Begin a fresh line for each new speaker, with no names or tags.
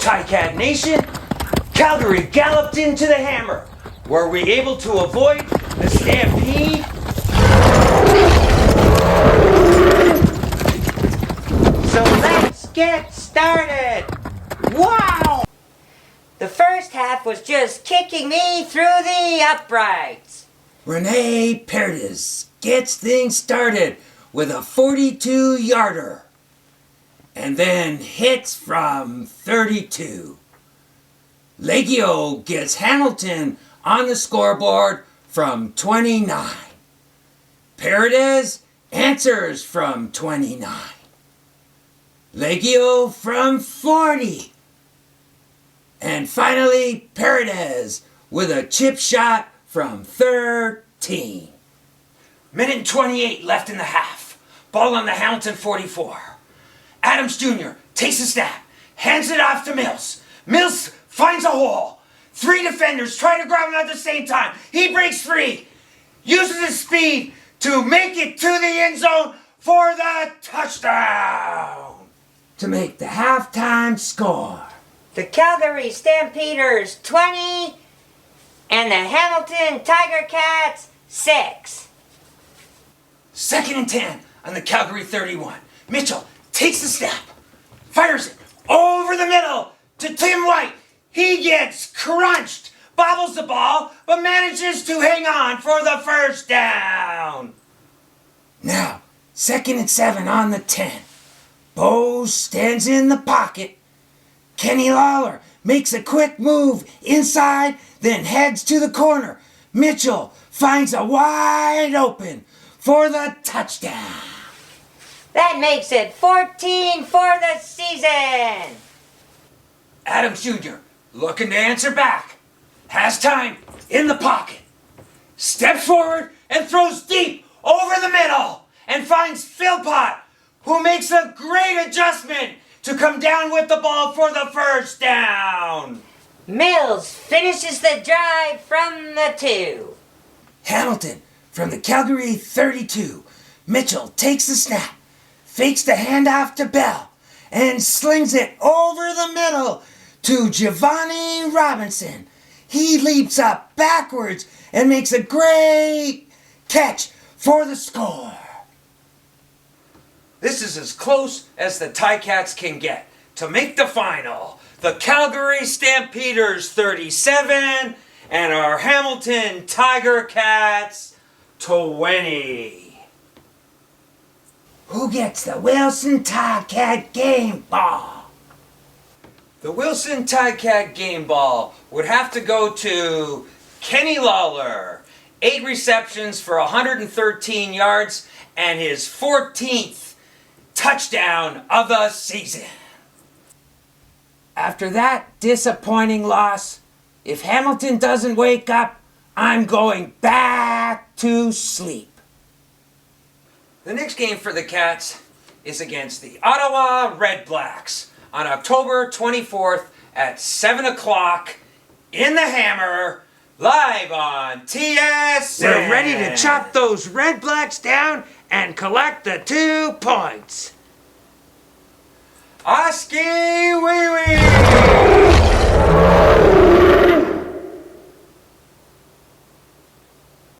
Ticat Nation, Calgary galloped into the hammer. Were we able to avoid the stampede? So let's get started. Wow!
The first half was just kicking me through the uprights.
Rene Paredes gets things started with a 42-yarder and then hits from 32. Legio gets Hamilton on the scoreboard from 29. Paredes answers from 29. Legio from 40. And finally, Paredes with a chip shot from 13.
Minute and 28 left in the half. Ball on the Hamilton 44. Adams Jr. takes a snap, hands it off to Mills. Mills finds a hole. 3 defenders try to grab him at the same time. He breaks free, uses his speed to make it to the end zone for the touchdown.
To make the halftime score.
The Calgary Stampeders 20 and the Hamilton Tiger Cats 6.
2nd and 10 on the Calgary 31. Mitchell takes the snap, fires it over the middle to Tim White. He gets crunched, bobbles the ball, but manages to hang on for the first down.
Now, 2nd and 7 on the 10. Bo stands in the pocket. Kenny Lawler makes a quick move inside, then heads to the corner. Mitchell finds a wide open for the touchdown.
That makes it 14 for the season.
Adams Jr. looking to answer back. Has time in the pocket. Steps forward and throws deep over the middle and finds Philpott, who makes a great adjustment to come down with the ball for the first down.
Mills finishes the drive from the 2.
Hamilton from the Calgary 32. Mitchell takes the snap, fakes the handoff to Bell, and slings it over the middle to Giovanni Robinson. He leaps up backwards and makes a great catch for the score.
This is as close as the Ticats can get to make the final. The Calgary Stampeders 37 and our Hamilton Tiger Cats 20.
Who gets the Wilson Ticat game ball?
The Wilson Ticat game ball would have to go to Kenny Lawler. 8 receptions for 113 yards and his 14th touchdown of the season.
After that disappointing loss, if Hamilton doesn't wake up, I'm going back to sleep.
The next game for the Cats is against the Ottawa Red Blacks on October 24th at 7 o'clock in the Hammer, live on TSN.
We're ready to chop those Red Blacks down and collect the 2 points.
Oski wee wee!